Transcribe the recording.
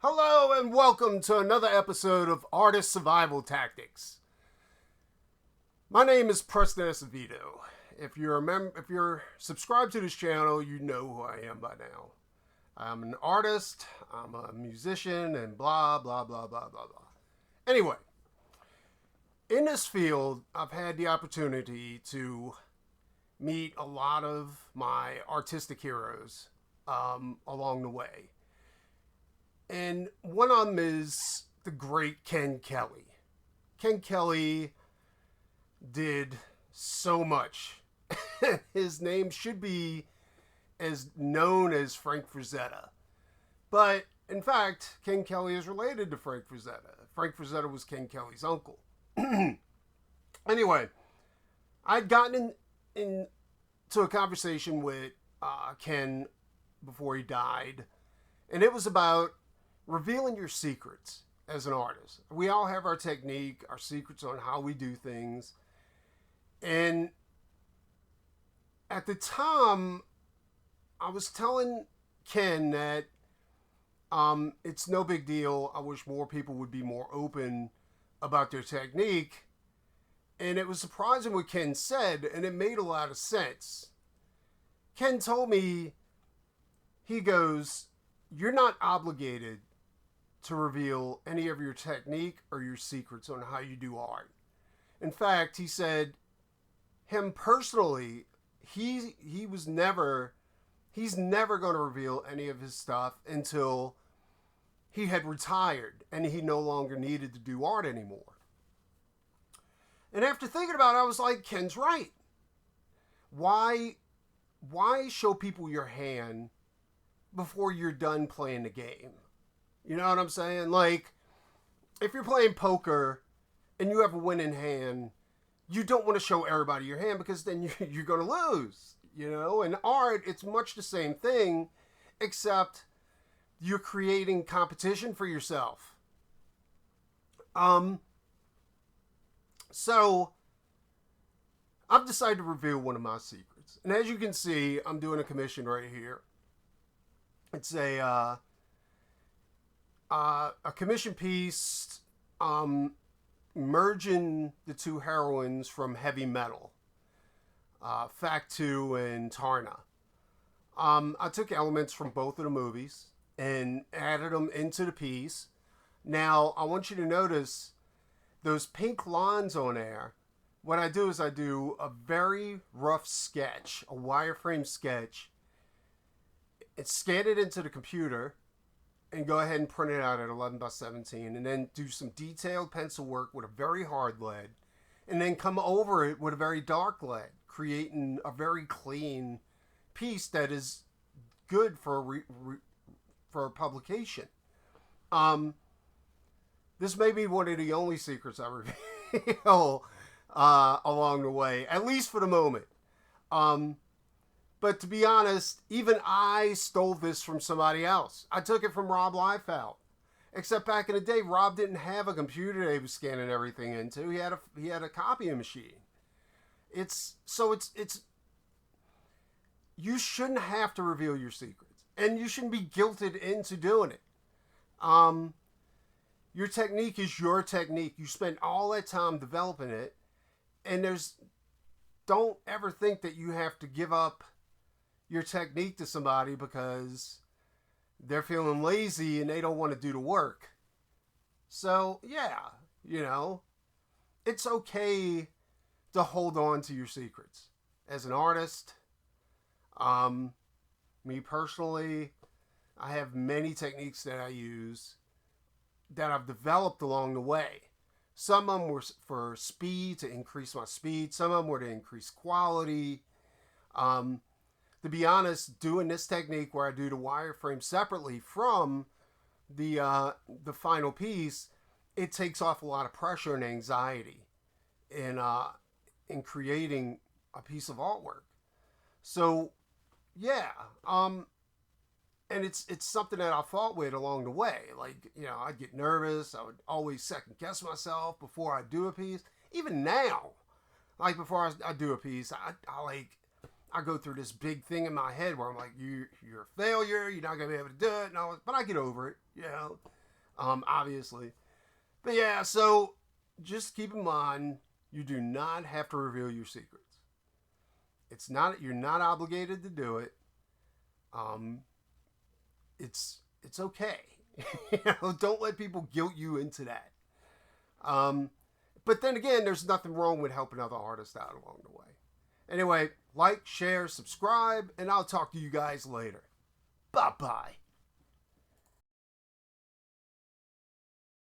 Hello and welcome to another episode of Artist Survival Tactics. My name is Preston Acevedo. If you're subscribed to this channel, you know who I am by now. I'm an artist, I'm a musician, and blah blah blah blah blah blah. Anyway, in this field, I've had the opportunity to meet a lot of my artistic heroes along the way. And one of them is the great Ken Kelly. Ken Kelly did so much. His name should be as known as Frank Frazetta. But in fact, Ken Kelly is related to Frank Frazetta. Frank Frazetta was Ken Kelly's uncle. Anyway, I'd gotten into a conversation with Ken before he died, and it was about revealing your secrets as an artist. We all have our technique, our secrets on how we do things. And at the time, I was telling Ken that it's no big deal. I wish more people would be more open about their technique. And it was surprising what Ken said, and it made a lot of sense. Ken told me, he goes, "You're not obligated to reveal any of your technique or your secrets on how you do art." In fact, he said him personally, he's never going to reveal any of his stuff until he had retired and he no longer needed to do art anymore. And after thinking about it, I was like, Ken's right. Why show people your hand before you're done playing the game? You know what I'm saying? Like, if you're playing poker and you have a winning hand, you don't want to show everybody your hand because then you're going to lose. You know, in art, it's much the same thing, except you're creating competition for yourself. So I've decided to reveal one of my secrets. And as you can see, I'm doing a commission right here. It's a commission piece merging the two heroines from heavy metal, Fact 2 and Tarna. I took elements from both of the movies and added them into the piece. Now, I want you to notice those pink lines on there. What I do is I do a very rough sketch, a wireframe sketch, and scan it into the computer and go ahead and print it out at 11 by 17, and then do some detailed pencil work with a very hard lead, and then come over it with a very dark lead, creating a very clean piece that is good for for publication. This may be one of the only secrets I reveal along the way, at least for the moment. But to be honest, even I stole this from somebody else. I took it from Rob Liefeld. Except back in the day, Rob didn't have a computer that he was scanning everything into. He had a copying machine. It's you shouldn't have to reveal your secrets, and you shouldn't be guilted into doing it. Your technique is your technique. You spent all that time developing it, and don't ever think that you have to give up your technique to somebody because they're feeling lazy and they don't want to do the work. So, yeah, you know, it's okay to hold on to your secrets. As an artist, me personally, I have many techniques that I use that I've developed along the way. Some of them were for speed, to increase my speed. Some of them were to increase quality. To be honest, doing this technique where I do the wireframe separately from the final piece, it takes off a lot of pressure and anxiety in creating a piece of artwork. So, yeah, and it's something that I fought with along the way. Like, you know, I'd get nervous. I would always second guess myself before I do a piece. Even now, like before I do a piece, I like I go through this big thing in my head where I'm like, you're a failure. You're not gonna be able to do it. But I get over it. Obviously. But yeah, so just keep in mind, you do not have to reveal your secrets. You're not obligated to do it. It's okay. Don't let people guilt you into that. But then again, there's nothing wrong with helping other artists out along the way. Anyway, like, share, subscribe, and I'll talk to you guys later. Bye-bye.